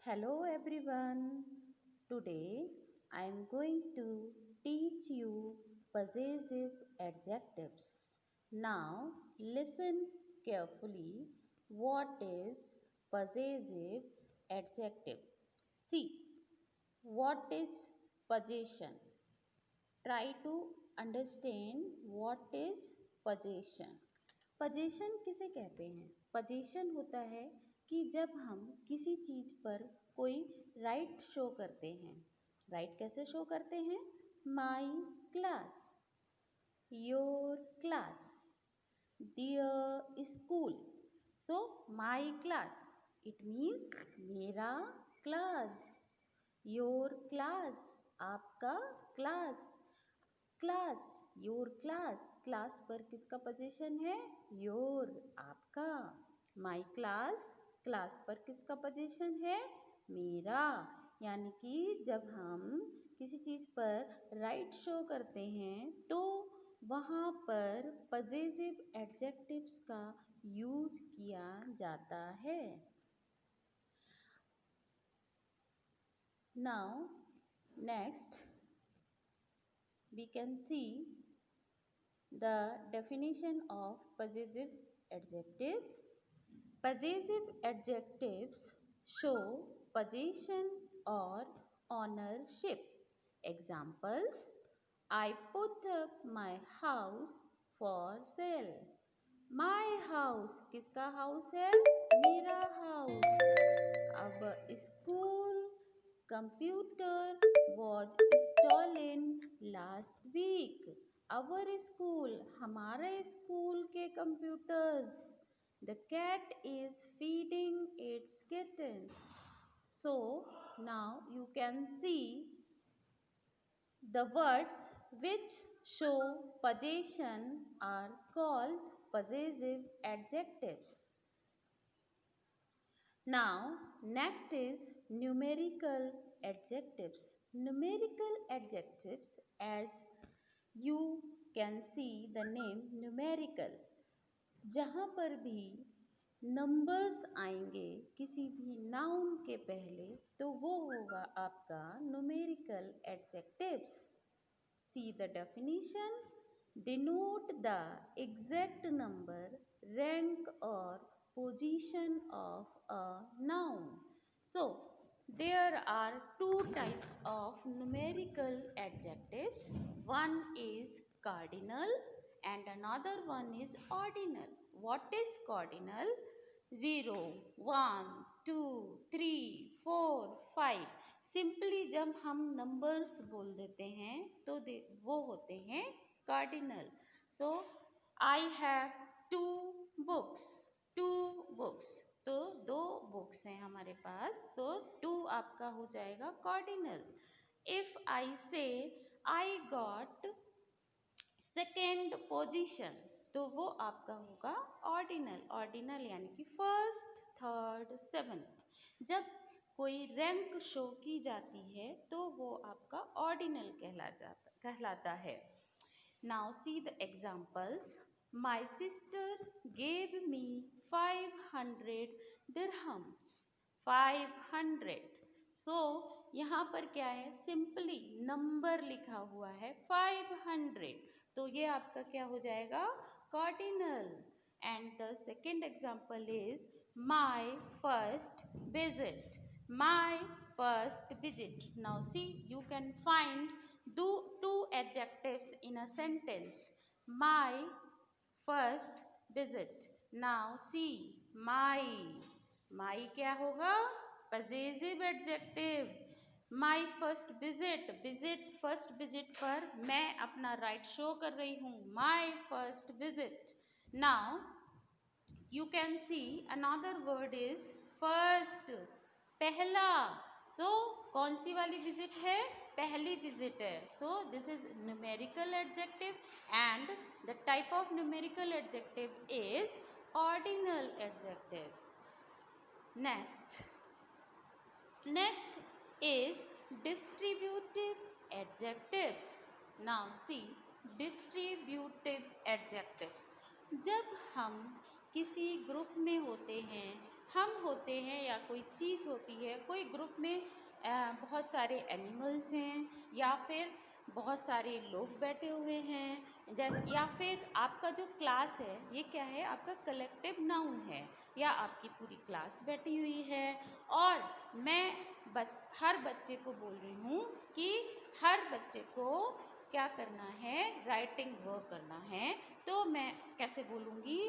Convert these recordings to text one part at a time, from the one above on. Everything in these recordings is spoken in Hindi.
Hello everyone. Today I am going to teach you possessive adjectives. Now listen carefully. What is possessive adjective? See, what is possession? Try to understand what is possession. possession किसे कहते हैं? possession होता है कि जब हम किसी चीज पर कोई राइट शो करते हैं। राइट कैसे शो करते हैं? My class, your class, their school. So my class it means मेरा क्लास, योर क्लास आपका class, class your class, class पर किसका पोजीशन है? योर आपका। माई क्लास, क्लास पर किसका पोजीशन है? मेरा। यानी कि जब हम किसी चीज पर राइट शो करते हैं तो वहाँ पर पजेसिव एडजेक्टिव्स का यूज किया जाता है। Now next we can see the definition of possessive adjective. Possessive adjectives show possession or ownership. Examples: I put up my house for sale. My house किसका हाउस है? मेरा हाउस। अब school computer was stolen last week. Our school, हमारे स्कूल के computers. The cat is feeding its kitten. So now you can see the words which show possession are called possessive adjectives. Now, next is numerical adjectives. Numerical adjectives, as you can see the name numerical. जहाँ पर भी नंबर्स आएंगे किसी भी नाउन के पहले तो वो होगा आपका numerical adjectives. See the definition. Denote the exact number, rank or position of a noun. So, there are two types of numerical adjectives. One is cardinal and another one is ordinal. What is cardinal? 0, 1, 2, 3, 4, 5. Simply जब हम नंबर्स बोल देते हैं तो वो होते हैं cardinal. So I have two books, two books, तो दो बुक्स हैं हमारे पास, तो टू आपका हो जाएगा कार्डिनल। इफ आई से आई गॉट सेकेंड पोजीशन तो वो आपका होगा ऑर्डिनल। ऑर्डिनल यानी कि फर्स्ट, थर्ड, सेवेंथ। जब कोई रैंक शो की जाती है तो वो आपका ऑर्डिनल कहलाता है। Now see the examples. My sister gave me 500 dirhams. 500। सो यहाँ पर क्या है? सिंपली नंबर लिखा हुआ है 500, तो ये आपका क्या हो जाएगा? Cardinal. And the second example is my first visit. My first visit. Now see you can find two adjectives in a sentence. My first visit. Now see my क्या होगा? possessive adjective. My first visit, visit first visit पर मैं अपना राइट शो कर रही हूँ। My first visit. Now you can see another word is first, पहला। तो कौन सी वाली विजिट है? पहली विजिट है। तो this is numerical adjective and the type of numerical adjective is ordinal adjective. Next is distributive adjectives. Now see distributive adjectives. जब हम किसी ग्रुप में होते हैं हम होते हैं या कोई चीज़ होती है, कोई ग्रुप में बहुत सारे एनिमल्स हैं या फिर बहुत सारे लोग बैठे हुए हैं, या फिर आपका जो क्लास है ये क्या है, आपका कलेक्टिव नाउन है, या आपकी पूरी क्लास बैठी हुई है और मैं हर बच्चे को बोल रही हूँ कि हर बच्चे को क्या करना है, राइटिंग वर्क करना है। तो मैं कैसे बोलूँगी,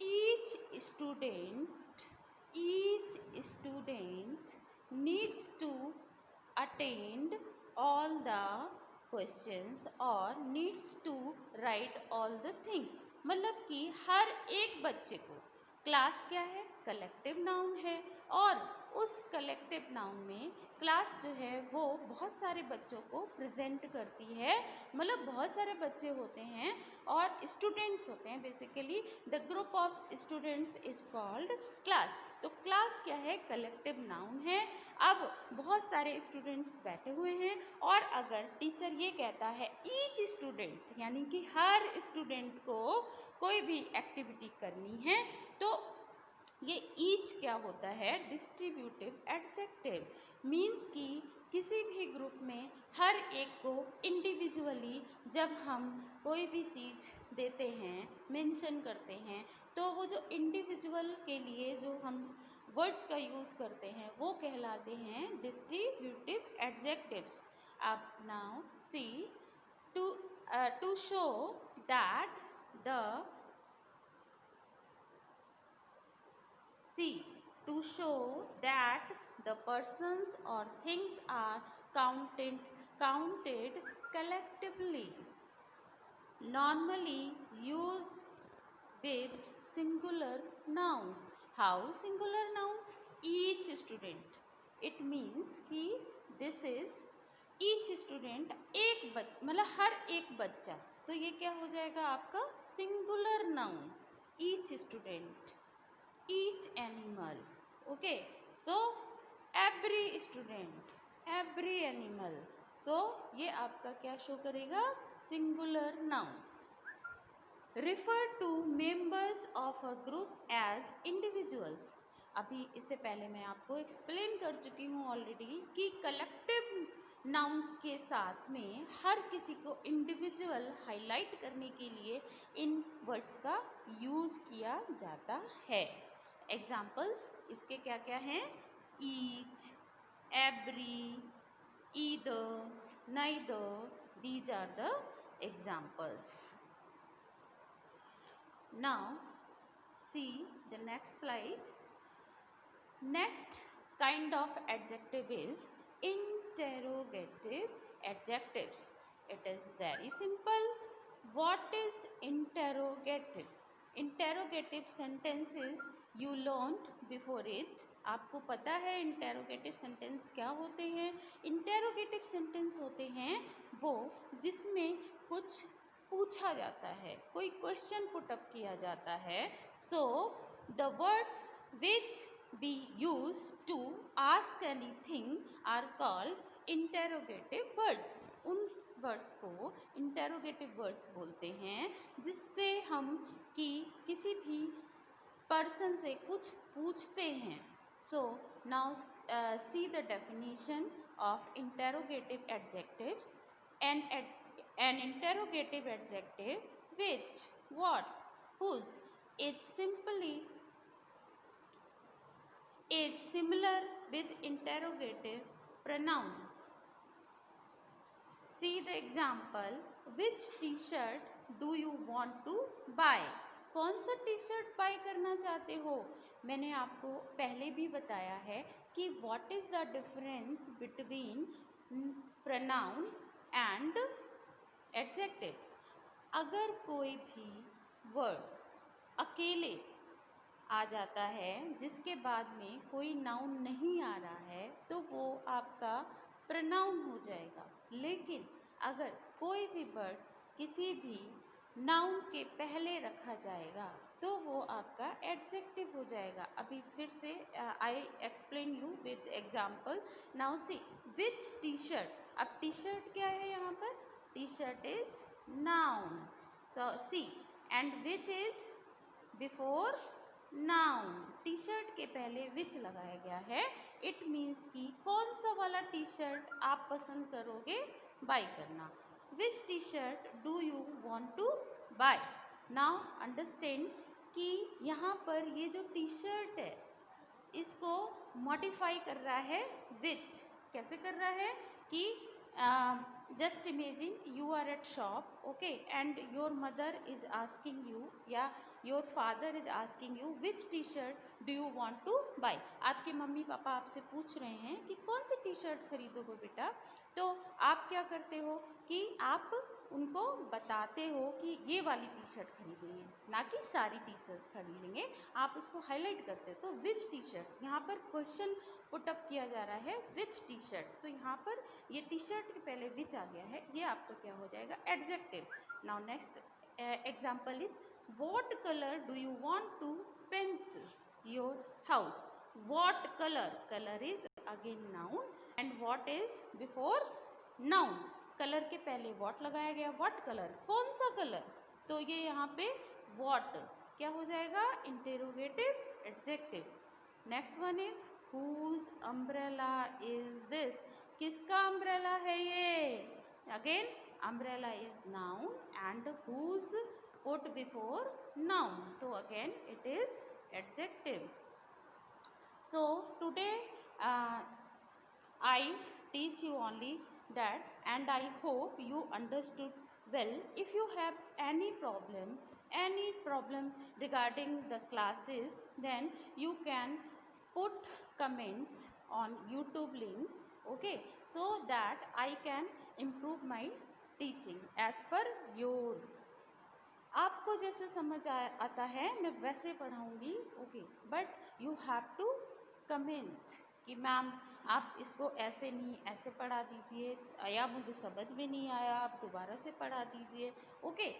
each student needs to attend all the questions और needs to write all the things। मतलब कि हर एक बच्चे को, क्लास क्या है, कलेक्टिव नाउन है और उस कलेक्टिव नाउन में क्लास जो है वो बहुत सारे बच्चों को प्रेजेंट करती है। मतलब बहुत सारे बच्चे होते हैं और स्टूडेंट्स होते हैं, basically the group of students is called class. तो क्लास क्या है, कलेक्टिव नाउन है। अब बहुत सारे स्टूडेंट्स बैठे हुए हैं और अगर टीचर ये कहता है ईच स्टूडेंट, यानी कि हर स्टूडेंट को कोई भी एक्टिविटी करनी है, तो ये ईच क्या होता है, डिस्ट्रीब्यूटिव एडजेक्टिव। मीन्स कि किसी भी ग्रुप में हर एक को इंडिविजुअली जब हम कोई भी चीज़ देते हैं, मेंशन करते हैं, तो वो जो इंडिविजुअल के लिए जो हम वर्ड्स का यूज़ करते हैं वो कहलाते हैं डिस्ट्रीब्यूटिव एडजेक्टिव्स। अब now see, to show that the to show that the persons or things are counted collectively, normally used with singular nouns। How singular nouns? Each student। It means कि this is each student, मतलब हर एक बच्चा, तो ये क्या हो जाएगा आपका singular noun. each student, each animal, okay, so every student, every animal, so ये आपका क्या शो करेगा, singular noun. refer to members of a group as individuals। अभी इससे पहले मैं आपको एक्सप्लेन कर चुकी हूँ ऑलरेडी कि कलेक्टिव नाउन्स के साथ में हर किसी को इंडिविजुअल हाईलाइट करने के लिए इन वर्ड्स का यूज किया जाता है। एग्जाम्पल्स इसके क्या क्या हैं, each, every, either, neither, these are the examples. Now see the next slide. Next kind of adjective is interrogative adjectives. It is very simple. What is interrogative? Interrogative sentences you learned before it। आपको पता है interrogative sentence क्या होते हैं? Interrogative sentence होते हैं वो जिसमें कुछ पूछा जाता है, कोई क्वेश्चन पुट अप किया जाता है। So the words which be use to ask anything are called interrogative words. उन वर्ड्स को इंटेरोगेटिव वर्ड्स बोलते हैं जिससे हम किसी भी पर्सन से कुछ पूछते हैं। So now see the definition of interrogative adjectives. An interrogative adjective which, what, whose is similar with interrogative pronoun। See the example, which t-shirt do you want to buy। कौन सा टी शर्ट बाय करना चाहते हो? मैंने आपको पहले भी बताया है कि what is the difference between pronoun and adjective. अगर कोई भी वर्ड अकेले आ जाता है जिसके बाद में कोई नाउन नहीं आ रहा है तो वो आपका प्रनाउन हो जाएगा। लेकिन अगर कोई भी वर्ड किसी भी नाउन के पहले रखा जाएगा तो वो आपका एडजेक्टिव हो जाएगा। अभी फिर से I explain you with example. Now see, which T shirt. अब टी शर्ट क्या है यहाँ पर? T-shirt is noun. So see, and which is before noun. T shirt के पहले विच लगाया गया है, इट मीन्स कि कौन सा वाला टी शर्ट आप पसंद करोगे बाय करना। Which T shirt do you want to buy. Now understand कि यहाँ पर ये जो टी शर्ट है इसको मॉडिफाई कर रहा है विच। कैसे कर रहा है कि just imagine you are at shop, okay, and your mother is asking you या your father is asking you which T shirt do you want to buy. आपके मम्मी पापा आपसे पूछ रहे हैं कि कौन सी टी शर्ट खरीदोगे बेटा, तो आप क्या करते हो कि आप उनको बताते हो कि ये वाली टी शर्ट खरीदनी है, ना कि सारी टी शर्ट्स खरीदेंगे, आप उसको हाईलाइट करते हो। तो विच टी शर्ट, यहाँ पर क्वेश्चन पुटअप किया जा रहा है विच टी शर्ट, तो यहाँ पर ये टी शर्ट के पहले विच आ गया है, ये आपका क्या हो जाएगा adjective. Now next example is what colour do you want to paint your house. What colour, colour is again noun and what is before noun. Colour के पहले व्हाट लगाया गया, व्हाट कलर, कौन सा कलर, तो ये यहाँ पे व्हाट क्या हो जाएगा interrogative adjective. Next one is whose umbrella is this, किसका umbrella है ये, again umbrella is noun and whose put before noun, तो again it is adjective. So today I teach you only that, and I hope you understood well. If you have any problem regarding the classes, then you can put comments on YouTube link, okay, so that I can improve my teaching as per your, आपको जैसे समझ आता है मैं वैसे पढ़ाऊँगी, okay, but you have to comment कि मैम आप इसको ऐसे नहीं ऐसे पढ़ा दीजिए, या मुझे समझ में नहीं आया आप दोबारा से पढ़ा दीजिए, okay.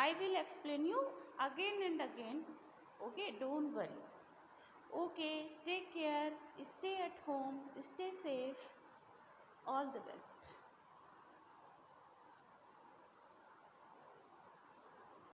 I will explain you again and again, okay, don't worry, okay, take care, stay at home, stay safe, all the best.